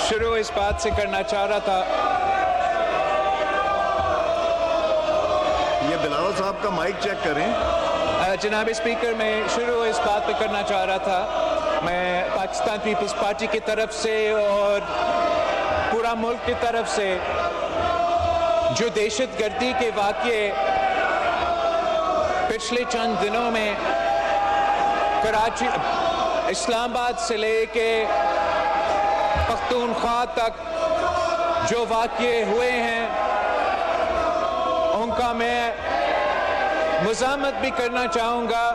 شروع اس بات سے کرنا چاہ رہا تھا. یہ بلاول صاحب کا مائک چیک کریں. جناب اسپیکر, میں شروع اس بات پہ کرنا چاہ رہا تھا. میں پاکستان پیپلز پارٹی کی طرف سے اور پورا ملک کی طرف سے جو دہشت گردی کے واقعے پچھلے چند دنوں میں کراچی, اسلام آباد سے لے کے پختونخوا تک جو واقعے ہوئے ہیں ان کا میں مزاحمت بھی کرنا چاہوں گا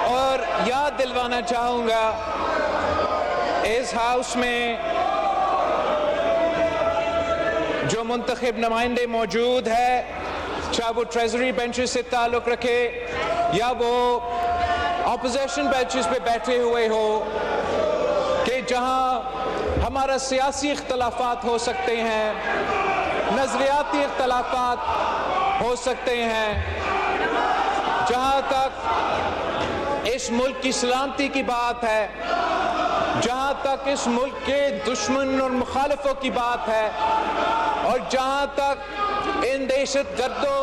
اور یاد دلوانا چاہوں گا اس ہاؤس میں جو منتخب نمائندے موجود ہے, چاہے وہ ٹریزری بینچز سے تعلق رکھے یا وہ اپوزیشن بینچز پہ بیٹھے ہوئے ہو, کہ جہاں ہمارا سیاسی اختلافات ہو سکتے ہیں, نظریاتی اختلافات ہو سکتے ہیں, جہاں تک اس ملک کی سلامتی کی بات ہے, جہاں تک اس ملک کے دشمن اور مخالفوں کی بات ہے, اور جہاں تک ان دہشت گردوں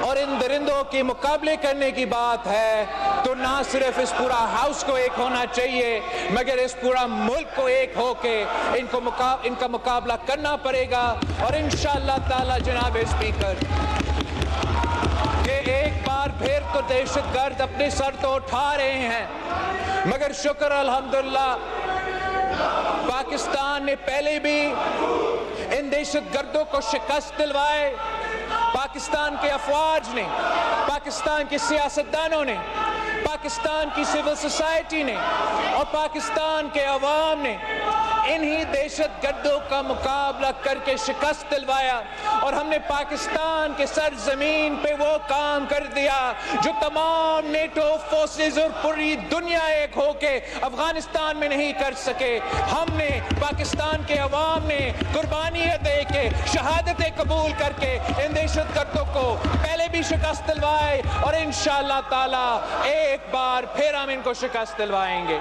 اور ان درندوں کے مقابلے کرنے کی بات ہے, تو نہ صرف اس پورا ہاؤس کو ایک ہونا چاہیے مگر اس پورا ملک کو ایک ہو کے ان کا مقابلہ کرنا پڑے گا. اور انشاءاللہ تعالی جناب اسپیکر, کہ ایک بار پھر تو دہشت گرد اپنے سر تو اٹھا رہے ہیں, مگر شکر الحمدللہ پاکستان نے پہلے بھی ان دہشت گردوں کو شکست دلوائے. پاکستان کے افواج نے, پاکستان کے سیاستدانوں نے, پاکستان کی سول سوسائٹی نے اور پاکستان کے عوام نے انہی دہشت گردوں کا مقابلہ کر کے شکست دلوایا, اور ہم نے پاکستان کے سرزمین پہ وہ کام کر دیا جو تمام نیٹو فورسز اور پوری دنیا ایک ہو کے افغانستان میں نہیں کر سکے. ہم نے, پاکستان کے عوام نے قربانیاں دے کے, شہادتیں قبول کر کے ان دہشت گردوں کو پہلے بھی شکست دلوائے, اور انشاءاللہ تعالی ایک بار پھر ہم ان کو شکست دلوائیں گے.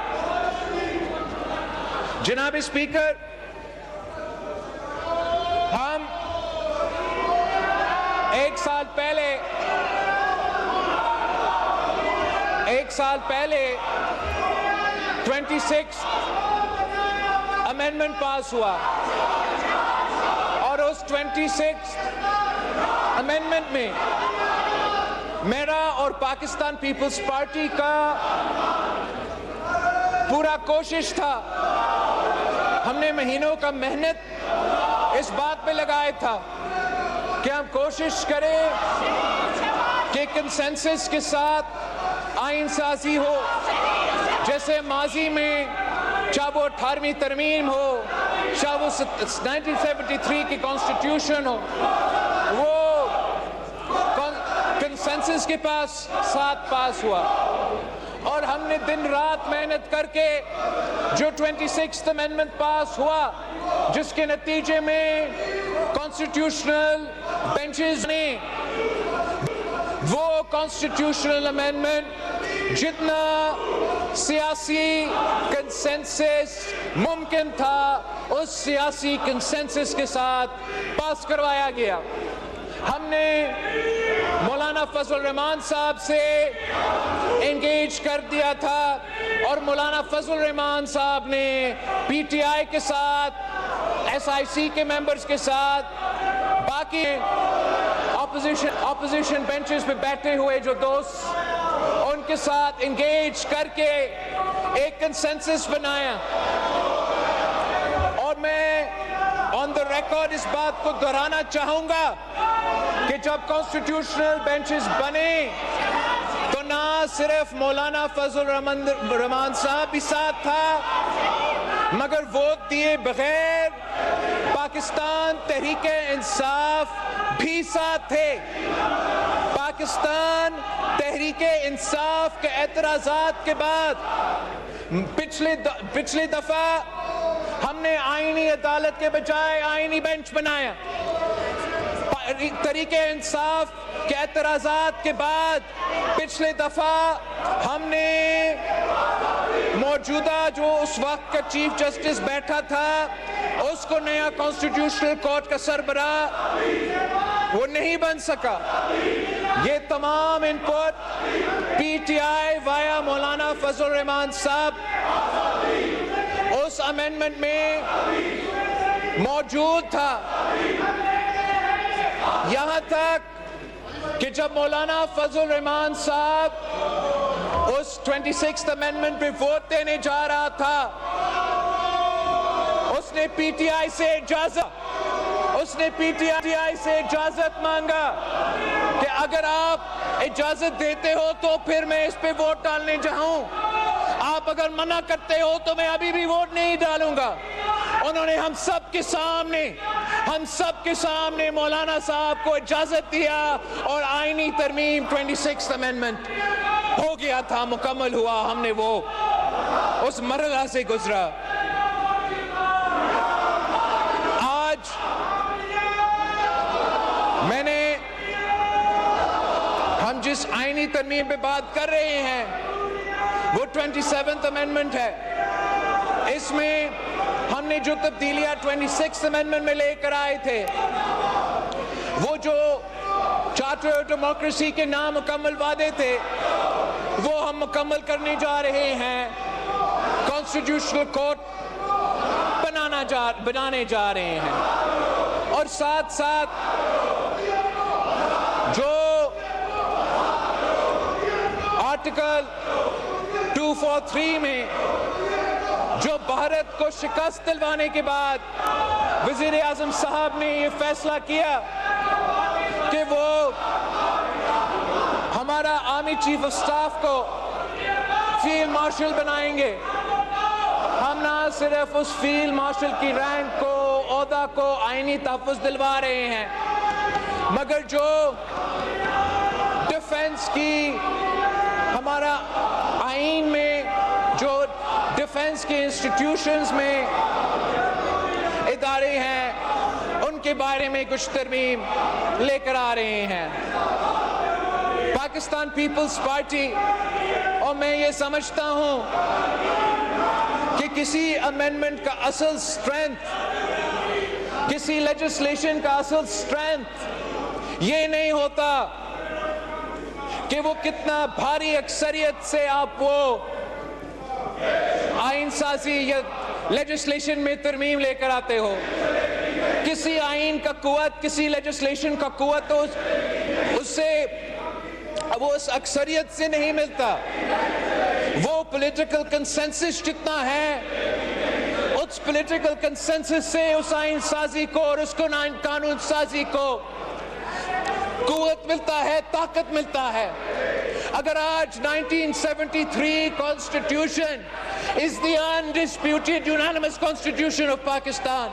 جناب اسپیکر, ہم ایک سال پہلے 26 امینڈمنٹ پاس ہوا, اور اس 26 امینڈمنٹ میں میرا اور پاکستان پیپلز پارٹی کا پورا کوشش تھا, ہم نے مہینوں کا محنت اس بات پہ لگایا تھا کہ ہم کوشش کریں کہ کنسنسس کے ساتھ آئین سازی ہو, جیسے ماضی میں چاہے وہ 18ویں ترمیم ہو, چاہے وہ 1973 کی کانسٹیٹیوشن ہو, وہ کنسنسس کے ساتھ پاس ہوا. اور ہم نے دن رات محنت کر کے جو 26th امینڈمنٹ پاس ہوا, جس کے نتیجے میں کانسٹیٹیوشنل بینچز نے وہ کانسٹیٹیوشنل امینڈمنٹ جتنا سیاسی کنسنسس ممکن تھا اس سیاسی کنسنسس کے ساتھ پاس کروایا گیا. ہم نے مولانا فضل الرحمان صاحب سے انگیج کر دیا تھا, اور مولانا فضل الرحمان صاحب نے پی ٹی آئی کے ساتھ, ایس آئی سی کے ممبرز کے ساتھ, باقی اپوزیشن بینچز پہ بیٹھے ہوئے جو دوست, ان کے ساتھ انگیج کر کے ایک کنسنسس بنایا. اور میں آن دا ریکارڈ اس بات کو دہرانا چاہوں گا کہ جب کانسٹیٹیوشنل بینچز بنے تو نہ صرف مولانا فضل الرحمان صاحب بھی ساتھ تھا, مگر ووٹ دیے بغیر پاکستان تحریک انصاف بھی ساتھ تھے. پاکستان تحریک انصاف کے اعتراضات کے بعد پچھلی دفعہ ہم نے آئینی عدالت کے بجائے آئینی بینچ بنایا. تحریک انصاف کے اعتراضات کے بعد پچھلے دفعہ ہم نے موجودہ جو اس وقت کا چیف جسٹس بیٹھا تھا اس کو نیا کانسٹیٹیوشنل کورٹ کا سربراہ وہ نہیں بن سکا. یہ تمام ان پٹ پی ٹی آئی وایا مولانا فضل الرحمان صاحب اس امینڈمنٹ میں موجود تھا. یہاں تک کہ جب مولانا فضل الرحمان صاحب اس 26th امینڈمنٹ پہ ووٹ دینے جا رہا تھا اس نے پی ٹی آئی سے اجازت مانگا کہ اگر آپ اجازت دیتے ہو تو پھر میں اس پہ ووٹ ڈالنے جاؤں, آپ اگر منع کرتے ہو تو میں ابھی بھی ووٹ نہیں ڈالوں گا. انہوں نے ہم سب کے سامنے مولانا صاحب کو اجازت دیا اور آئینی ترمیم 26th امینڈمنٹ ہو گیا تھا, مکمل ہوا. ہم نے وہ اس مرحلہ سے گزرا. آج ہم جس آئینی ترمیم پہ بات کر رہے ہیں وہ 27th امینڈمنٹ ہے. اس میں ہم نے جو تبدیلیاں 26th امینڈمنٹ میں لے کر آئے تھے وہ جو چارٹر آف ڈیموکریسی کے نامکمل وعدے تھے وہ ہم مکمل کرنے جا رہے ہیں. کانسٹیٹیوشنل کورٹ بنانے جا رہے ہیں اور ساتھ ساتھ جو آرٹیکل 243 میں جو بھارت کو شکست دلوانے کے بعد وزیر اعظم صاحب نے یہ فیصلہ کیا کہ وہ ہمارا آرمی چیف آف سٹاف کو فیلڈ مارشل بنائیں گے. ہم نہ صرف اس فیلڈ مارشل کی رینک کو عہدہ کو آئینی تحفظ دلوا رہے ہیں مگر جو ڈیفنس کی ہمارا آئین میں جو ڈیفنس کے انسٹیٹیوشنز میں ادارے ہیں ان کے بارے میں کچھ ترمیم لے کر آ رہے ہیں. پاکستان پیپلز پارٹی اور میں یہ سمجھتا ہوں کہ کسی امینڈمنٹ کا اصل سٹرینتھ, کسی لیجسلیشن کا اصل سٹرینتھ یہ نہیں ہوتا کہ وہ کتنا بھاری اکثریت سے آپ وہ آئین سازی یا لیجسلیشن میں ترمیم لے کر آتے ہو. کسی آئین کا قوت, کسی لیجسلیشن کا قوت اس سے وہ اس اکثریت سے نہیں ملتا. وہ پولیٹیکل کنسنسس جتنا ہے اس پولیٹیکل کنسنسس سے اس آئین سازی کو اور اس کو قانون سازی کو قوت ملتا ہے, طاقت ملتا ہے. اگر آج 1973 Constitution is the undisputed unanimous Constitution of Pakistan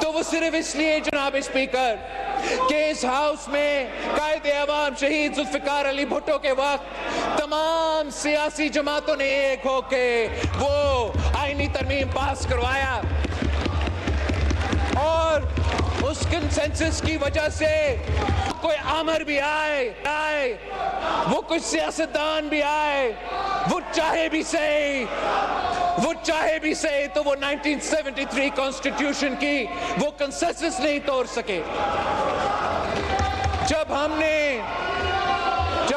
تو وہ صرف اس لیے جناب اسپیکر کہ اس ہاؤس میں قائد عوام شہید ذوالفقار علی بھٹو کے وقت تمام سیاسی جماعتوں نے ایک ہو کے وہ آئینی ترمیم پاس کروایا اور اس کنسنسس کی وجہ سے کوئی آمر بھی آئے وہ کچھ سیاستدان بھی آئے وہ چاہے بھی صحیح تو وہ 1973 کانسٹیٹیوشن کی وہ کنسنسس نہیں توڑ سکے. جب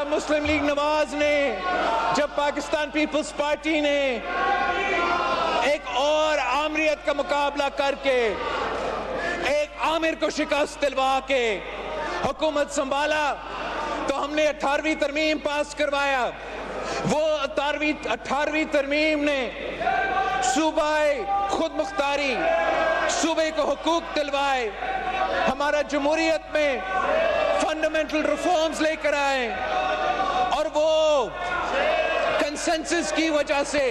مسلم لیگ نواز نے, جب پاکستان پیپلز پارٹی نے ایک اور آمریت کا مقابلہ کر کے ایک آمر کو شکست دلوا کے حکومت سنبھالا تو ہم نے 18ویں ترمیم پاس کروایا. وہ 18ویں ترمیم نے صوبہ خود مختاری, صوبے کو حقوق دلوائے, ہمارا جمہوریت میں فنڈامنٹل ریفارمز لے کر آئے اور وہ کنسنسس کی وجہ سے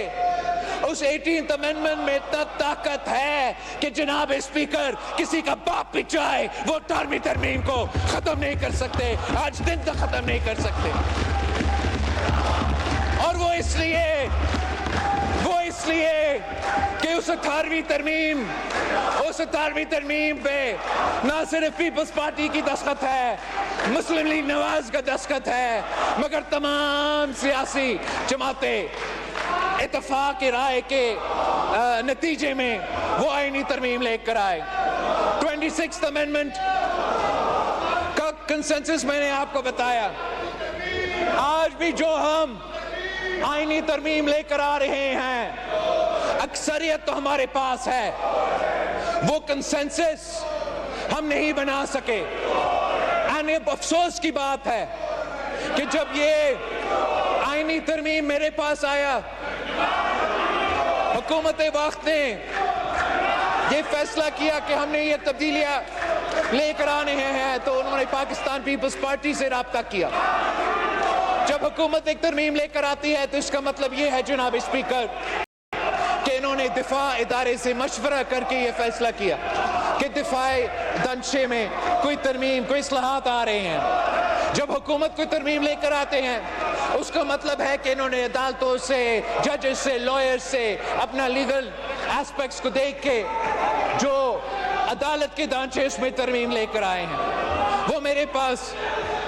اس 18th امینڈمنٹ میں اتنا طاقت ہے کہ جناب اسپیکر کسی کا باپ بھی چاہے وہ 18ویں ترمیم کو ختم نہیں کر سکتے, آج دن تک ختم نہیں کر سکتے. اور وہ اس لیے کہ اس 18ویں ترمیم پہ نہ صرف پیپلز پارٹی کی دستخط ہے, مسلم لیگ نواز کا دستخط ہے, مگر تمام سیاسی جماعتیں اتفاق رائے کے نتیجے میں وہ آئینی ترمیم لے کر آئے. 26th امینڈمنٹ کا کنسنسس میں نے آپ کو بتایا. آج بھی جو ہم آئینی ترمیم لے کر آ رہے ہیں, اکثریت تو ہمارے پاس ہے, وہ کنسنسس ہم نہیں بنا سکے. افسوس کی بات ہے کہ جب یہ آئینی ترمیم میرے پاس آیا, حکومت وقت نے یہ فیصلہ کیا کہ ہم نے یہ تبدیلیاں لے کر آنے ہیں, تو انہوں نے پاکستان پیپلز پارٹی سے رابطہ کیا. جب حکومت ایک ترمیم لے کر آتی ہے تو اس کا مطلب یہ ہے جناب اسپیکر کہ انہوں نے دفاع ادارے سے مشورہ کر کے یہ فیصلہ کیا کہ دفاعی دنشے میں کوئی ترمیم, کوئی اصلاحات آ رہے ہیں. جب حکومت کوئی ترمیم لے کر آتے ہیں اس کا مطلب ہے کہ انہوں نے عدالتوں سے, ججز سے, لائر سے اپنا لیگل ایسپیکٹس کو دیکھ کے جو عدالت کے ڈھانچے اس میں ترمیم لے کر آئے ہیں. وہ میرے پاس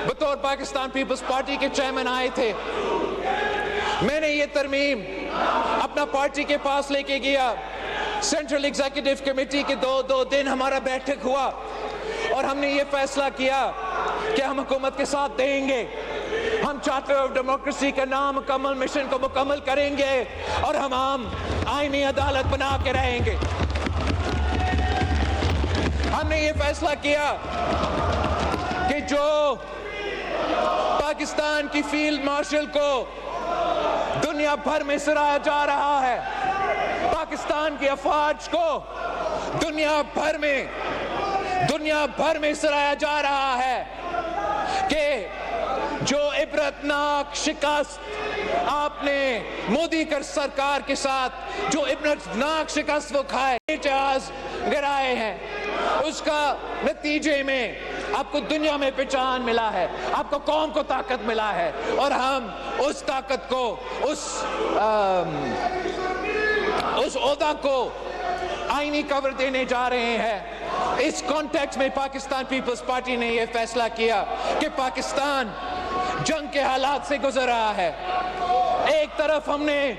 بطور پاکستان پیپلز پارٹی کے چیئرمین آئے تھے. میں نے یہ ترمیم اپنا پارٹی کے پاس لے کے گیا. سینٹرل ایگزیکٹو کمیٹی کے دو دن ہمارا بیٹھک ہوا اور ہم نے یہ فیصلہ کیا کہ ہم حکومت کے ساتھ دیں گے. ہم چارٹر آف ڈیموکریسی کا نامکمل مشن کو مکمل کریں گے اور ہم عام آئینی عدالت بنا کے رہیں گے. ہم نے یہ فیصلہ کیا کہ جو پاکستان کی فیلڈ مارشل کو دنیا بھر میں سراہا جا رہا ہے, پاکستان کی افواج کو دنیا بھر میں سراہا جا رہا ہے کہ جو عبرتناک شکست آپ نے مودی سرکار کے ساتھ جو عبرتناک شکست وہ کھائے, جہاز گرائے ہیں, اس کا نتیجے میں آپ کو دنیا میں پہچان ملا ہے, آپ کو قوم کو طاقت ملا ہے, اور ہم اس طاقت کو, اس عہدہ کو آئینی کور دینے جا رہے ہیں. اس کانٹیکس میں پاکستان پیپلز پارٹی نے یہ فیصلہ کیا کہ پاکستان جنگ کے حالات سے گزر رہا ہے. ایک طرف ہم نے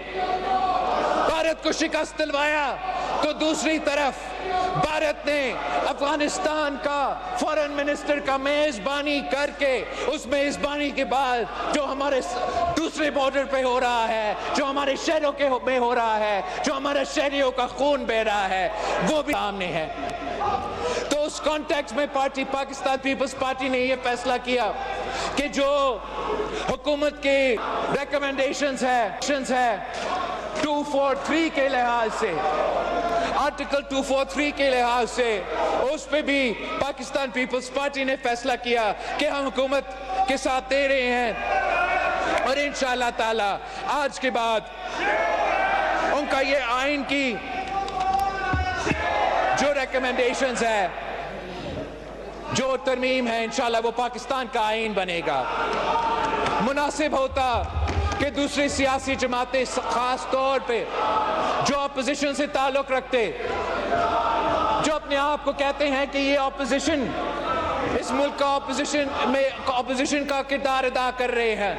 بھارت کو شکست دلوایا تو دوسری طرف بھارت نے افغانستان کا فورن منسٹر کا میزبانی کر کے, اس میزبانی کے بعد جو ہمارے دوسرے بارڈر پہ ہو رہا ہے, جو ہمارے شہروں کے میں ہو رہا ہے, جو ہمارے شہریوں کا خون بہ رہا ہے, وہ بھی سامنے ہے. تو اس کانٹیکس میں پاکستان پیپلز پارٹی نے یہ فیصلہ کیا کہ جو حکومت کی ریکمنڈیشنز ہے 243 کے لحاظ سے, آرٹیکل 243 کے لحاظ سے, اس پہ بھی پاکستان پیپلز پارٹی نے فیصلہ کیا کہ ہم حکومت کے ساتھ دے رہے ہیں, اور انشاءاللہ تعالی آج کے بعد ان کا یہ آئین کی جو ریکمنڈیشنز ہے, جو ترمیم ہے, انشاءاللہ وہ پاکستان کا آئین بنے گا. مناسب ہوتا کہ دوسری سیاسی جماعتیں خاص طور پہ جو اپوزیشن سے تعلق رکھتے, جو اپنے آپ کو کہتے ہیں کہ یہ اپوزیشن اس ملک کا اپوزیشن کا کردار ادا کر رہے ہیں.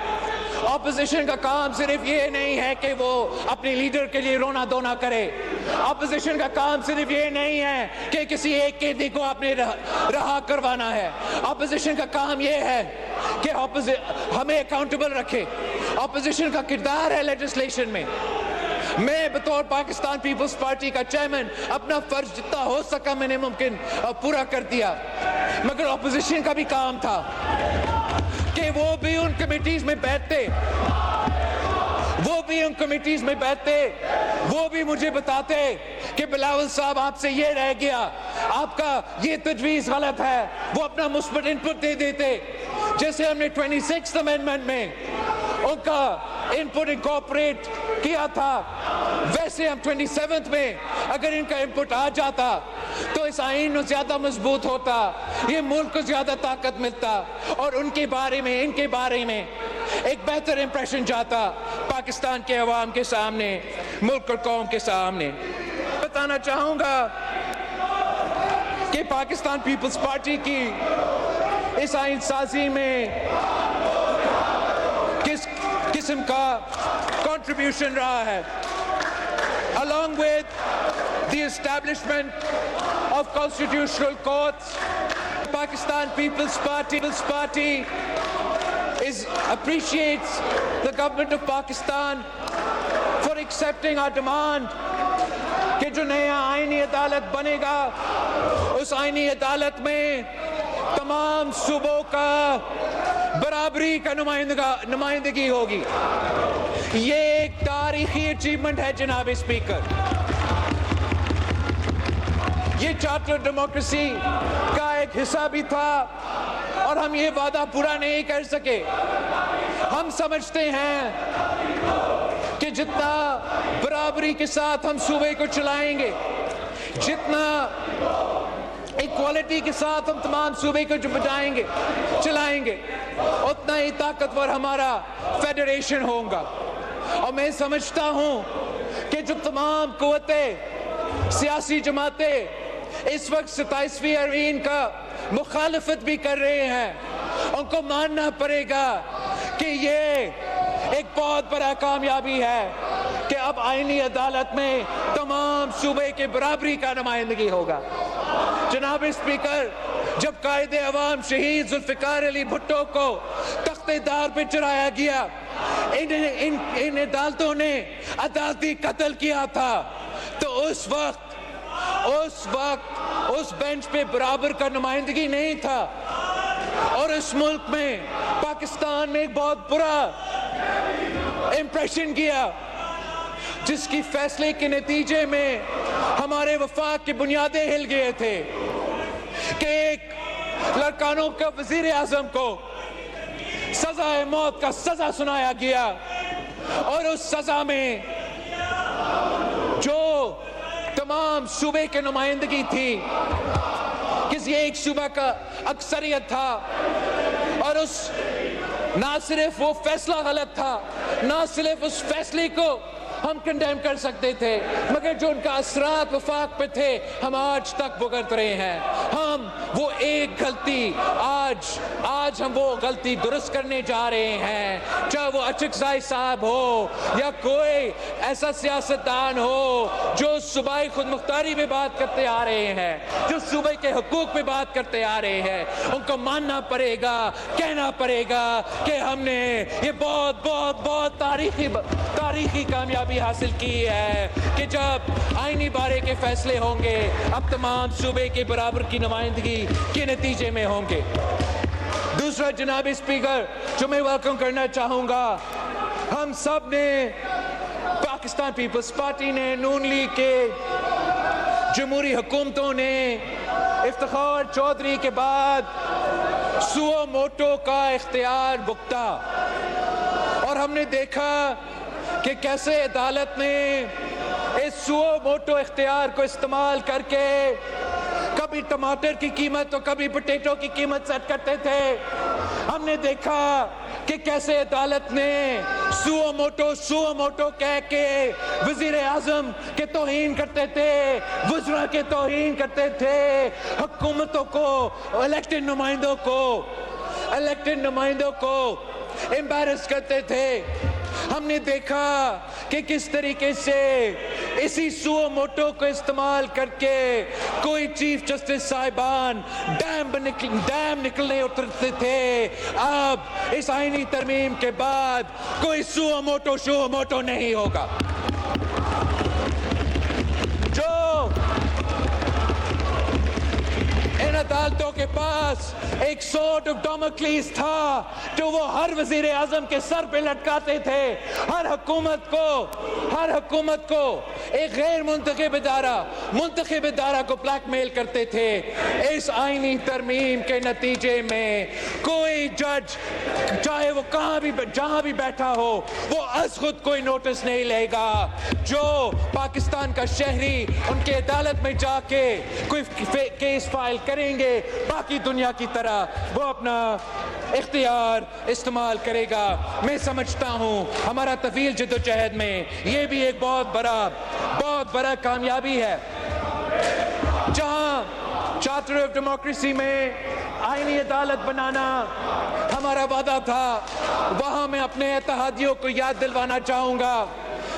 اپوزیشن کا کام صرف یہ نہیں ہے کہ وہ اپنے لیڈر کے لیے رونا دھونا کرے. اپوزیشن کا کام صرف یہ نہیں ہے کہ کسی ایک قیدی کو اپنے رہا کروانا ہے. اپوزیشن کا کام یہ ہے کہ ہمیں اکاؤنٹیبل رکھے. اپوزیشن کا کردار ہے لیجسلیشن میں. میں بطور پاکستان پیپلز پارٹی کا چیئرمین اپنا فرض جتنا ہو سکا میں نے ممکن پورا کر دیا, مگر اپوزیشن کا بھی کام تھا کہ وہ بھی ان کمیٹیز میں بیٹھتے, وہ بھی مجھے بتاتے کہ بلاول صاحب آپ سے یہ رہ گیا, آپ کا یہ تجویز غلط ہے, وہ اپنا مثبت انپٹ دے دیتے. جیسے ہم نے 26th امینڈمنٹ میں ان کا انپٹ انکارپوریٹ کیا تھا, ویسے ہم 27th میں اگر ان کا انپٹ آ جاتا تو اس آئین میں زیادہ مضبوط ہوتا, یہ ملک کو زیادہ طاقت ملتا, اور ان کے بارے میں ایک بہتر امپریشن جاتا پاکستان کے عوام کے سامنے, ملک اور قوم کے سامنے. بتانا چاہوں گا کہ پاکستان پیپلز پارٹی کی اس آئین سازی میں کس قسم کا contribution رہا ہے. Along with the establishment of constitutional courts, Pakistan People's Party appreciates the government of Pakistan for accepting our demand کہ جو نیا آئینی عدالت بنے گا اس آئینی عدالت میں تمام صوبوں کا برابری کا نمائندگی ہوگی. یہ ایک تاریخی اچیومنٹ ہے جناب اسپیکر. یہ چارٹر ڈیموکریسی کا ایک حصہ بھی تھا اور ہم یہ وعدہ پورا نہیں کر سکے. ہم سمجھتے ہیں کہ جتنا برابری کے ساتھ ہم صوبے کو چلائیں گے, جتنا ایکوالٹی کے ساتھ ہم تمام صوبے کو چلائیں گے, اتنا ہی طاقتور ہمارا فیڈریشن ہوگا. اور میں سمجھتا ہوں کہ جو تمام قوتیں, سیاسی جماعتیں اس وقت 27ویں آئین کا مخالفت بھی کر رہے ہیں, ان کو ماننا پڑے گا کہ یہ ایک بہت بڑا کامیابی ہے کہ اب آئینی عدالت میں تمام صوبے کے برابری کا نمائندگی ہوگا. جناب اسپیکر, جب قائد عوام شہید ذوالفقار علی بھٹو کو تخت دار پہ چڑھایا گیا, ان عدالتوں نے عدالتی قتل کیا تھا, تو اس وقت اس بینچ پہ برابر کا نمائندگی نہیں تھا. اور اس ملک میں, پاکستان میں ایک بہت برا امپریشن کیا, جس کی فیصلے کے نتیجے میں ہمارے وفاق کی بنیادیں ہل گئے تھے کہ ایک لڑکانوں کا وزیر اعظم کو سزائے موت کا سزا سنایا گیا, اور اس سزا میں جو تمام صوبے کی نمائندگی تھی, کسی ایک صوبہ کا اکثریت تھا, اور نہ صرف وہ فیصلہ غلط تھا, نہ صرف اس فیصلے کو ہم کنڈیم کر سکتے تھے, مگر جو ان کا اثرات وفاق پہ تھے ہم آج تک بھگت رہے ہیں. ہم وہ ایک غلطی آج ہم وہ غلطی درست کرنے جا رہے ہیں, چاہے وہ اچکزائی صاحب ہو یا کوئی ایسا سیاستدان ہو جو صوبائی خود مختاری میں بات کرتے آ رہے ہیں, جو صوبے کے حقوق پہ بات کرتے آ رہے ہیں. ان کو ماننا پڑے گا, کہنا پڑے گا کہ ہم نے یہ بہت بہت بہت تاریخی کامیابی حاصل کی ہے کہ جب آئینی بارے کے فیصلے ہوں گے اب تمام صوبے کے برابر کی نمائندگی کے نتیجے میں ہوں گے. دوسرا جناب اسپیکر جو میں ویلکم کرنا چاہوں گا, ہم سب نے, پاکستان پیپلز پارٹی نے, نون لیگ کے جمہوری حکومتوں نے افتخار چودھری کے بعد سو موٹو کا اختیار بکتا, اور ہم نے دیکھا کہ کیسے عدالت نے اس سو موٹو اختیار کو استعمال کر کے کبھی ٹماٹر کی قیمت تو کبھی پوٹیٹو کی قیمت سیٹ کرتے تھے. ہم نے دیکھا کہ کیسے عدالت نے سو موٹو کہہ کے وزیر اعظم کے توہین کرتے تھے, وزراء کے توہین کرتے تھے, حکومتوں کو, الیکٹڈ نمائندوں کو امبیرس کرتے تھے. ہم نے دیکھا کہ کس طریقے سے اسی سو موٹو کو استعمال کر کے کوئی چیف جسٹس صاحبان ڈیم نکلنے اترتے تھے. اب اس آئینی ترمیم کے بعد کوئی سو موٹو نہیں ہوگا. جو ان عدالتوں کے پاس ایک سورڈ آف ڈیموکلیس تھا جو وہ ہر وزیر اعظم کے سر پہ لٹکاتے تھے, ہر حکومت کو ایک غیر منتخب ادارہ کو بلیک میل کرتے تھے. اس آئینی ترمیم کے نتیجے میں کوئی جج چاہے وہ جہاں بھی بیٹھا ہو وہ از خود کوئی نوٹس نہیں لے گا. جو پاکستان کا شہری ان کے عدالت میں جا کے کوئی کیس فائل کریں گے, باقی دنیا کی طرح وہ اپنا اختیار استعمال کرے گا. میں سمجھتا ہوں ہمارا طویل جدوجہد میں یہ بھی ایک بہت بڑا کامیابی ہے. جہاں چارٹر آف ڈیموکریسی میں آئینی عدالت بنانا ہمارا وعدہ تھا وہاں میں اپنے اتحادیوں کو یاد دلوانا چاہوں گا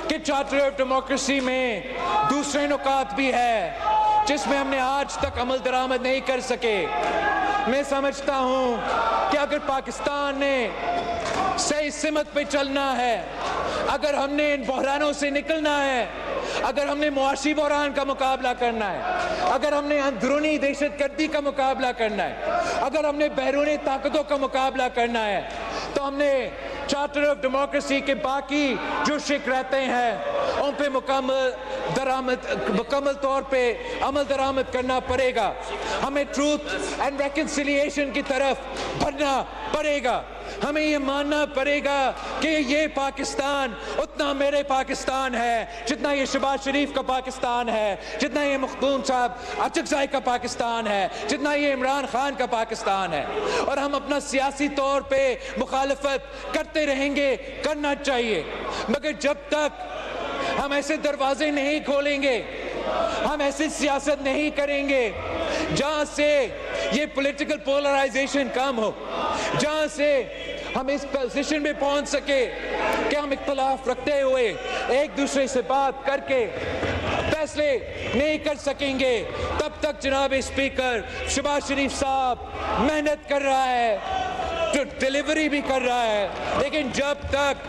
کہ چارٹر آف ڈیموکریسی میں دوسرے نکات بھی ہے جس میں ہم نے آج تک عمل درآمد نہیں کر سکے. میں سمجھتا ہوں کہ اگر پاکستان نے صحیح سمت پہ چلنا ہے, اگر ہم نے ان بحرانوں سے نکلنا ہے, اگر ہم نے معاشی بحران کا مقابلہ کرنا ہے, اگر ہم نے اندرونی دہشت گردی کا مقابلہ کرنا ہے, اگر ہم نے بیرونی طاقتوں کا مقابلہ کرنا ہے, تو ہم نے چارٹر آف ڈیموکریسی کے باقی جو شق رہتے ہیں ان پہ مکمل طور پہ عمل درآمد کرنا پڑے گا. ہمیں ٹروتھ اینڈ ریکنسیلیشن کی طرف بڑھنا پڑے گا. ہمیں یہ ماننا پڑے گا کہ یہ پاکستان اتنا میرے پاکستان ہے جتنا یہ شہباز شریف کا پاکستان ہے, جتنا یہ مخدوم صاحب اچکزئی کا پاکستان ہے, جتنا یہ عمران خان کا پاکستان ہے. اور ہم اپنا سیاسی طور پہ مخالفت کرتے رہیں گے, کرنا چاہیے, مگر جب تک ہم ایسے دروازے نہیں کھولیں گے, ہم ایسی سیاست نہیں کریں گے جہاں سے یہ پولیٹیکل پولرائزیشن کم ہو, جہاں سے ہم اس پوزیشن میں پہنچ سکے کہ ہم اختلاف رکھتے ہوئے ایک دوسرے سے بات کر کے فیصلے نہیں کر سکیں گے, تب تک جناب اسپیکر شہباز شریف صاحب محنت کر رہا ہے, ڈیلیوری بھی کر رہا ہے, لیکن جب تک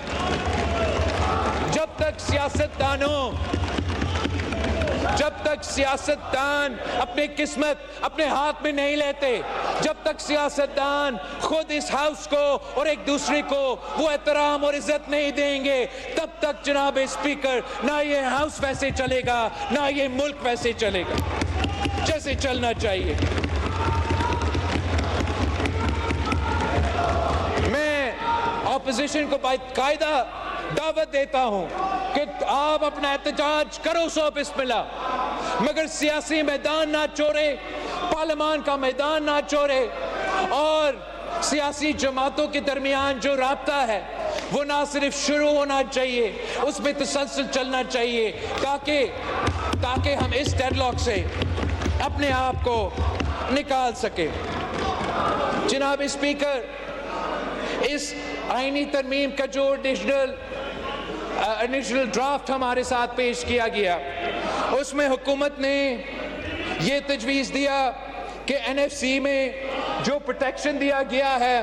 سیاستدان اپنی قسمت اپنے ہاتھ میں نہیں لیتے, جب تک سیاستدان خود اس ہاؤس کو اور ایک دوسرے کو وہ احترام اور عزت نہیں دیں گے, تب تک جناب اسپیکر نہ یہ ہاؤس ویسے چلے گا, نہ یہ ملک ویسے چلے گا جیسے چلنا چاہیے. میں اپوزیشن کو باقاعدہ دعوت دیتا ہوں کہ آپ اپنا احتجاج کرو, سو بسم اللہ, مگر سیاسی میدان نہ چھوڑے, پارلیمان کا میدان نہ چھوڑے, اور سیاسی جماعتوں کے درمیان جو رابطہ ہے وہ نہ صرف شروع ہونا چاہیے, اس میں تسلسل چلنا چاہیے تاکہ ہم اس ڈیڈ لاک سے اپنے آپ کو نکال سکیں. جناب اسپیکر, اس آئینی ترمیم کا جو انیشل ڈرافٹ ہمارے ساتھ پیش کیا گیا, اس میں حکومت نے یہ تجویز دیا کہ این ایف سی میں جو پروٹیکشن دیا گیا ہے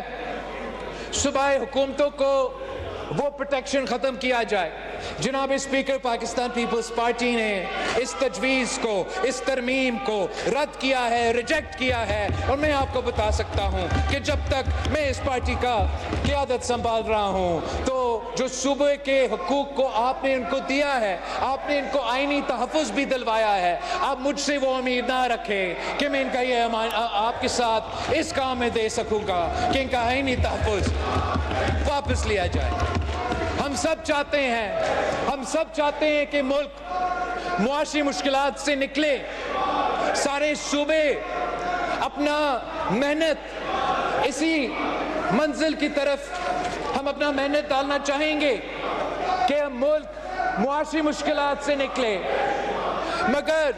صوبائی حکومتوں کو وہ پروٹیکشن ختم کیا جائے. جناب اسپیکر, پاکستان پیپلز پارٹی نے اس تجویز کو, اس ترمیم کو رد کیا ہے, ریجیکٹ کیا ہے, اور میں آپ کو بتا سکتا ہوں کہ جب تک میں اس پارٹی کا قیادت سنبھال رہا ہوں تو جو صوبے کے حقوق کو آپ نے ان کو دیا ہے, آپ نے ان کو آئینی تحفظ بھی دلوایا ہے, آپ مجھ سے وہ امید نہ رکھیں کہ میں ان کا یہ آپ کے ساتھ اس کام میں دے سکوں گا کہ ان کا آئینی تحفظ واپس لیا جائے. ہم سب چاہتے ہیں کہ ملک معاشی مشکلات سے نکلے, سارے صوبے اپنا محنت اسی منزل کی طرف ہم اپنا محنت ڈالنا چاہیں گے کہ ملک معاشی مشکلات سے نکلے, مگر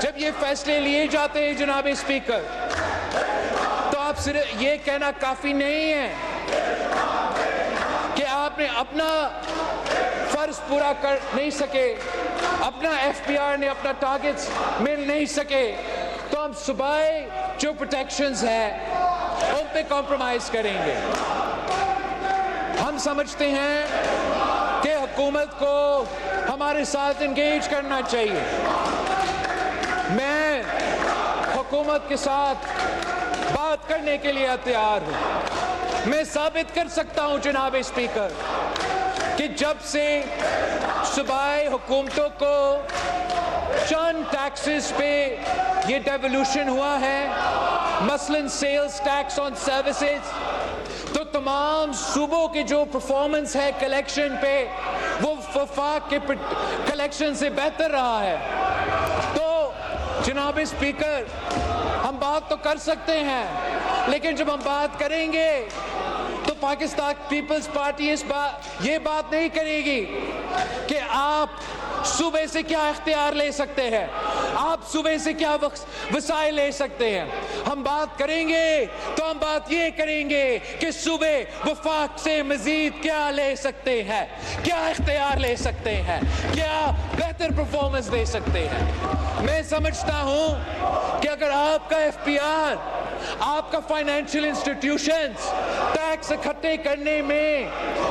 جب یہ فیصلے لیے جاتے ہیں جناب اسپیکر, تو آپ صرف یہ کہنا کافی نہیں ہے کہ آپ نے اپنا فرض پورا کر نہیں سکے, اپنا ایف پی آر نے اپنا ٹارگٹس مل نہیں سکے, تو ہم صوبائی جو پروٹیکشنز ہیں ان پہ کمپرومائز کریں گے. ہم سمجھتے ہیں کہ حکومت کو ہمارے ساتھ انگیج کرنا چاہیے. میں حکومت کے ساتھ بات کرنے کے لیے تیار ہوں. میں ثابت کر سکتا ہوں جناب اسپیکر کہ جب سے صوبائی حکومتوں کو چند ٹیکسز پہ یہ ڈیولوشن ہوا ہے, مثلاً سیلز ٹیکس آن سروسز, تو تمام صوبوں کی جو پرفارمنس ہے کلیکشن پہ وہ وفاق کے کلیکشن سے بہتر رہا ہے. تو جناب اسپیکر, ہم بات تو کر سکتے ہیں, لیکن جب ہم بات کریں گے تو پاکستان پیپلز پارٹی یہ بات نہیں کرے گی کہ آپ صوبے سے کیا اختیار لے سکتے ہیں. آپ صوبے سے کیا وسائل لے سکتے ہیں؟ ہم بات کریں گے تو ہم بات یہ کریں گے کہ صوبے وفاق سے مزید کیا لے سکتے ہیں، کیا اختیار لے سکتے ہیں، کیا بہتر پرفارمنس دے سکتے ہیں۔ میں سمجھتا ہوں کہ اگر آپ کا ایف پی آر، آپ کا فائنینشیل انسٹیٹیوشنز ٹیکس اکٹھے کرنے میں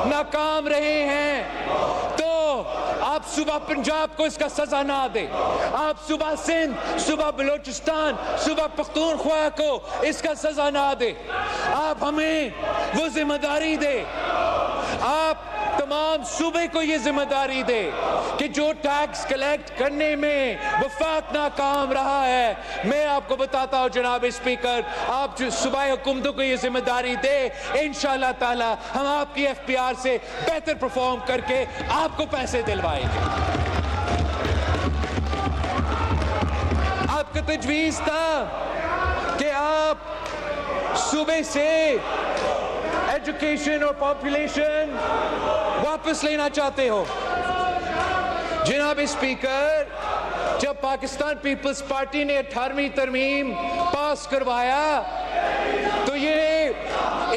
ناکام رہے ہیں تو آپ صوبہ پنجاب کو اس کا سزا نہ دیں، آپ صوبہ سندھ، صوبہ بلوچستان، صوبہ پختونخوا کو اس کا سزا نہ دیں، آپ ہمیں وہ ذمہ داری دیں، آپ تمام صوبے کو یہ ذمہ داری دے کہ جو ٹیکس کلیکٹ کرنے میں وفاق ناکام رہا ہے، میں آپ کو بتاتا ہوں جناب اسپیکر، آپ جو صوبائی حکومتوں کو یہ ذمہ داری دے، انشاءاللہ تعالی ہم آپ کی ایف پی آر سے بہتر پرفارم کر کے آپ کو پیسے دلوائیں گے۔ آپ کا تجویز تھا کہ آپ صوبے سے ایجوکیشن اور پاپولیشن واپس لینا چاہتے ہو۔ جناب اسپیکر، جب پاکستان پیپلز پارٹی نے 18ویں ترمیم پاس کروایا تو یہ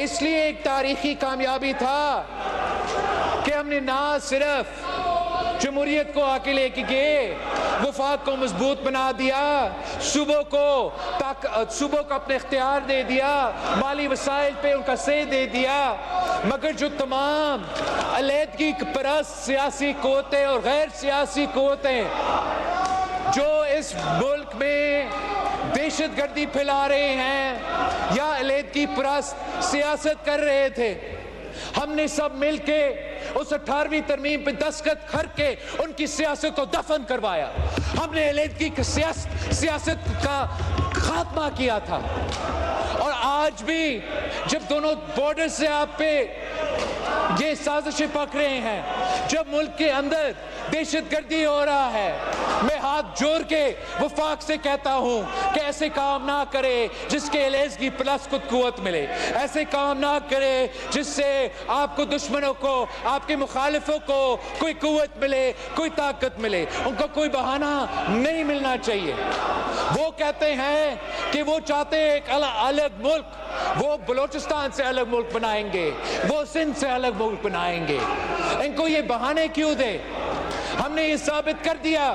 اس لیے ایک تاریخی کامیابی تھا کہ ہم نے نہ صرف جمہوریت کو آگے لے کے گئے، وفاق کو مضبوط بنا دیا، صوبوں کو اپنے اختیار دے دیا، مالی وسائل پہ ان کا سے دے دیا، مگر جو تمام علیحدگی پرست سیاسی قوتیں اور غیر سیاسی قوتیں جو اس ملک میں دہشت گردی پھیلا رہے ہیں یا علیحدگی پرست سیاست کر رہے تھے، ہم نے سب مل کے اس 18ویں ترمیم پہ دستخط کر کے ان کی سیاست کو دفن کروایا۔ ہم نے علیحدگی کی سیاست کا خاتمہ کیا تھا، اور آج بھی جب دونوں بارڈر سے آپ پہ یہ سازشیں پک رہے ہیں، جب ملک کے اندر دہشت گردی ہو رہا ہے، میں ہاتھ جوڑ کے وفاق سے کہتا ہوں کہ ایسے کام نہ کرے جس کے علیحدگی پلس کو قوت ملے، ایسے کام نہ کرے جس سے آپ کو دشمنوں کو، آپ کے مخالفوں کو کوئی قوت ملے، کوئی طاقت ملے، ان کو کوئی بہانہ نہیں ملنا چاہیے۔ وہ کہتے ہیں کہ وہ چاہتے ہیں ایک الگ ملک، وہ بلوچستان سے الگ ملک بنائیں گے، وہ سندھ سے الگ ملک بنائیں گے، ان کو یہ بہانے کیوں دے؟ ہم نے یہ ثابت کر دیا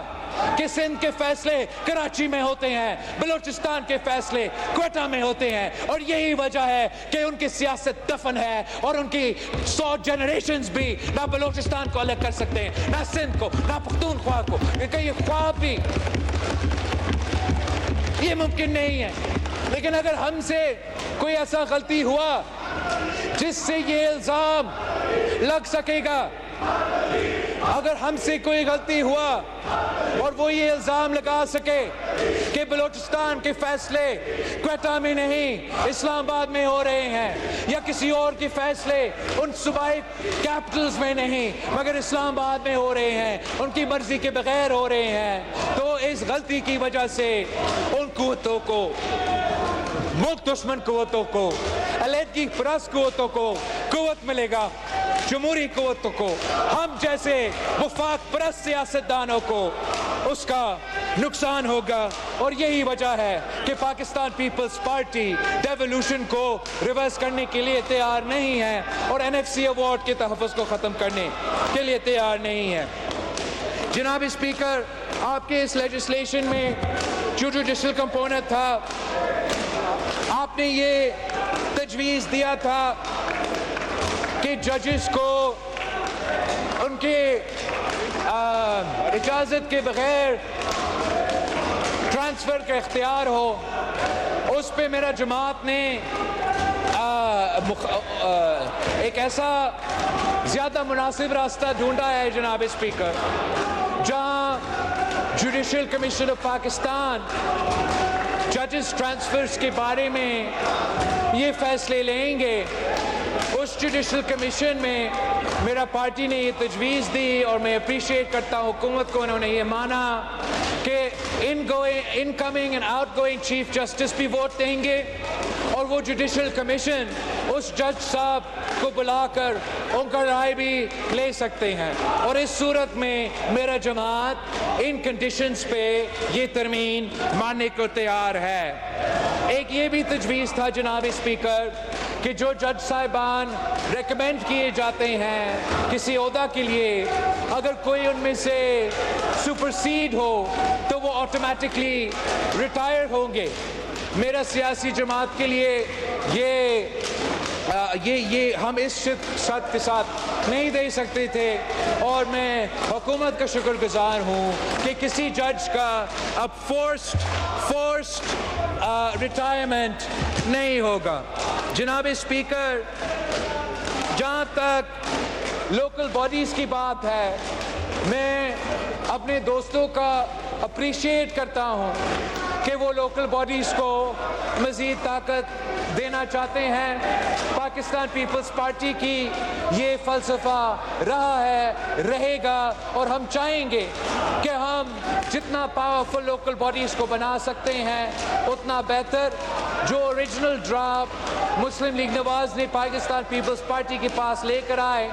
کہ سندھ کے فیصلے کراچی میں ہوتے ہیں، بلوچستان کے فیصلے کوئٹہ میں ہوتے ہیں، اور یہی وجہ ہے کہ ان کی سیاست دفن ہے، اور ان کی 100 جنریشنز بھی نہ بلوچستان کو الگ کر سکتے ہیں، نہ سندھ کو، نہ پختونخوا کو، یہ خواب بھی یہ ممکن نہیں ہے۔ لیکن اگر ہم سے کوئی ایسا غلطی ہوا جس سے یہ الزام لگ سکے گا، اگر ہم سے کوئی غلطی ہوا اور وہ یہ الزام لگا سکے کہ بلوچستان کے فیصلے کوئٹہ میں نہیں اسلام آباد میں ہو رہے ہیں، یا کسی اور کے فیصلے ان صوبائی کیپٹلز میں نہیں مگر اسلام آباد میں ہو رہے ہیں، ان کی مرضی کے بغیر ہو رہے ہیں، تو اس غلطی کی وجہ سے ان قوتوں کو، ملک دشمن قوتوں کو، علیحدگی پرست قوتوں کو قوت ملے گا، جمہوری قوتوں کو، ہم جیسے وفاق پرست سیاستدانوں کو اس کا نقصان ہوگا۔ اور یہی وجہ ہے کہ پاکستان پیپلز پارٹی ڈیولوشن کو ریورس کرنے کے لیے تیار نہیں ہے، اور این ایف سی ایوارڈ کے تحفظ کو ختم کرنے کے لیے تیار نہیں ہے۔ جناب اسپیکر، آپ کے اس لیجسلیشن میں جو جوڈیشل کمپوننٹ تھا، آپ نے یہ تجویز دیا تھا کہ ججز کو ان کے اجازت کے بغیر ٹرانسفر کا اختیار ہو۔ اس پہ میرا جماعت نے ایک ایسا زیادہ مناسب راستہ ڈھونڈا ہے جناب اسپیکر، جہاں جوڈیشل کمیشن آف پاکستان ججز ٹرانسفرز کے بارے میں یہ فیصلے لیں گے۔ اس جوڈیشل کمیشن میں میرا پارٹی نے یہ تجویز دی، اور میں اپریشیٹ کرتا ہوں حکومت کو، انہوں نے یہ مانا کہ in coming and out going chief justice بھی ووٹ دیں گے، اور وہ جوڈیشل کمیشن اس جج صاحب کو بلا کر ان کا رائے بھی لے سکتے ہیں، اور اس صورت میں میرا جماعت ان کنڈیشنز پہ یہ ترمیم ماننے کو تیار ہے۔ ایک یہ بھی تجویز تھا جناب اسپیکر کہ جو جج صاحبان ریکمینڈ کیے جاتے ہیں کسی عہدہ کے لیے، اگر کوئی ان میں سے سپرسیڈ ہو تو وہ آٹومیٹکلی ریٹائر ہوں گے۔ میرا سیاسی جماعت کے لیے یہ ہم اس شرط کے ساتھ نہیں دے سکتے تھے، اور میں حکومت کا شکر گزار ہوں کہ کسی جج کا اب فورسڈ ریٹائرمنٹ نہیں ہوگا۔ جناب اسپیکر، جہاں تک لوکل باڈیز کی بات ہے، میں اپنے دوستوں کا اپریشیٹ کرتا ہوں کہ وہ لوکل باڈیز کو مزید طاقت دینا چاہتے ہیں۔ پاکستان پیپلز پارٹی کی یہ فلسفہ رہا ہے، رہے گا، اور ہم چاہیں گے کہ ہم جتنا پاورفل لوکل باڈیز کو بنا سکتے ہیں اتنا بہتر۔ جو اوریجنل ڈرافٹ مسلم لیگ نواز نے پاکستان پیپلز پارٹی کے پاس لے کر آئے،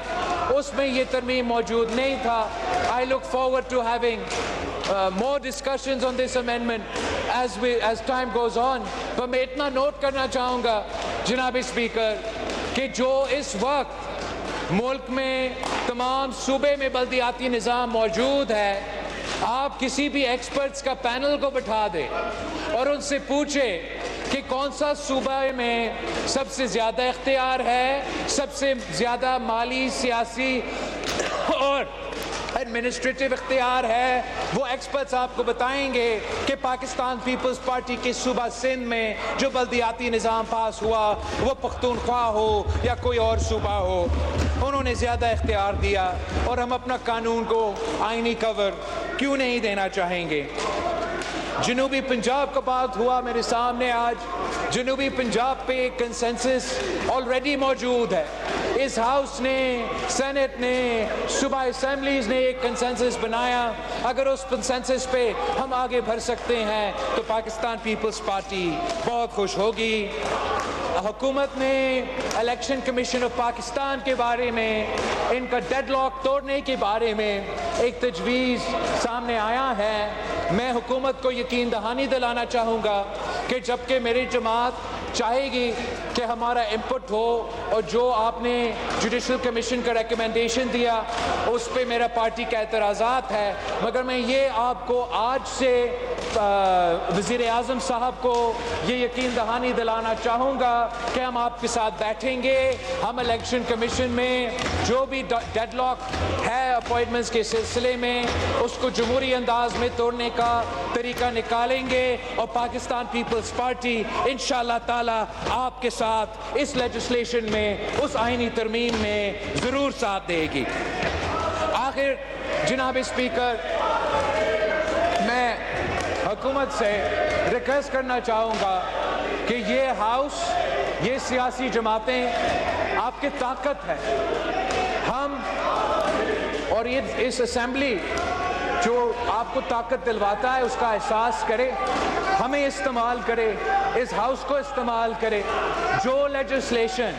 اس میں یہ ترمیم موجود نہیں تھا۔ I look forward to having more discussions on this amendment as time goes on. پر میں اتنا نوٹ کرنا چاہوں گا جناب اسپیکر کہ جو اس وقت ملک میں تمام صوبے میں بلدیاتی نظام موجود ہے، آپ کسی بھی ایکسپرٹس کا پینل کو بٹھا دیں اور ان سے پوچھے کہ کون سا صوبہ میں سب سے زیادہ اختیار ہے، سب سے زیادہ مالی، سیاسی اور ایڈمنسٹریٹو اختیار ہے، وہ ایکسپرٹس آپ کو بتائیں گے کہ پاکستان پیپلز پارٹی کے صوبہ سندھ میں جو بلدیاتی نظام پاس ہوا، وہ پختونخوا ہو یا کوئی اور صوبہ ہو، انہوں نے زیادہ اختیار دیا، اور ہم اپنا قانون کو آئینی کور کیوں نہیں دینا چاہیں گے؟ جنوبی پنجاب کا بات ہوا میرے سامنے آج۔ جنوبی پنجاب پہ ایک کنسنسس آلریڈی موجود ہے۔ اس ہاؤس نے، سینٹ نے، صوبہ اسمبلیز نے ایک کنسنسس بنایا۔ اگر اس کنسنسس پہ ہم آگے بڑھ سکتے ہیں تو پاکستان پیپلز پارٹی بہت خوش ہوگی۔ حکومت نے الیکشن کمیشن آف پاکستان کے بارے میں، ان کا ڈیڈ لاک توڑنے کے بارے میں ایک تجویز سامنے آیا ہے۔ میں حکومت کو یقین دہانی دلانا چاہوں گا کہ جبکہ میری جماعت چاہے گی کہ ہمارا انپٹ ہو، اور جو آپ نے جوڈیشل کمیشن کا ریکمنڈیشن دیا اس پہ میرا پارٹی کا اعتراضات ہے، مگر میں یہ آپ کو آج سے وزیر اعظم صاحب کو یہ یقین دہانی دلانا چاہوں گا کہ ہم آپ کے ساتھ بیٹھیں گے۔ ہم الیکشن کمیشن میں جو بھی ڈیڈ لاک ہے اپوائنٹمنٹس کے سلسلے میں، اس کو جمہوری انداز میں توڑنے کا طریقہ نکالیں گے، اور پاکستان پیپلز پارٹی انشاءاللہ تعالی آپ کے ساتھ اس لیجسلیشن میں، اس آئینی ترمیم میں ضرور ساتھ دے گی۔ آخر جناب اسپیکر، میں حکومت سے ریکویسٹ کرنا چاہوں گا کہ یہ ہاؤس، یہ سیاسی جماعتیں آپ کی طاقت ہے، ہم اور اس اسمبلی جو آپ کو طاقت دلواتا ہے اس کا احساس کرے، ہمیں استعمال کرے، اس ہاؤس کو استعمال کرے۔ جو لیجسلیشن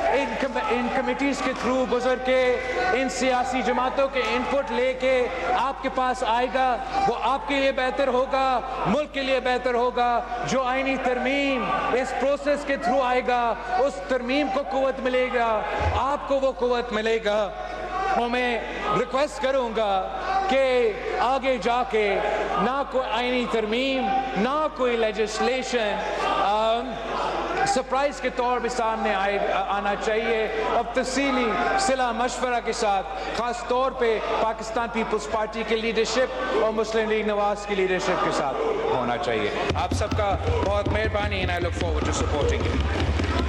ان کمیٹیز کے تھرو گزر کے، ان سیاسی جماعتوں کے انپٹ لے کے آپ کے پاس آئے گا، وہ آپ کے لیے بہتر ہوگا، ملک کے لیے بہتر ہوگا۔ جو آئینی ترمیم اس پروسیس کے تھرو آئے گا، اس ترمیم کو قوت ملے گا، آپ کو وہ قوت ملے گا۔ اور میں ریکویسٹ کروں گا کہ آگے جا کے نہ کوئی آئینی ترمیم، نہ کوئی لیجسلیشن سرپرائز کے طور پہ سامنے آنا چاہیے، اب تفصیلی صلاح مشورہ کے ساتھ، خاص طور پہ پاکستان پیپلز پارٹی کی لیڈرشپ اور مسلم لیگ نواز کی لیڈرشپ کے ساتھ ہونا چاہیے۔ آپ سب کا بہت مہربانی، and I look forward to supporting you.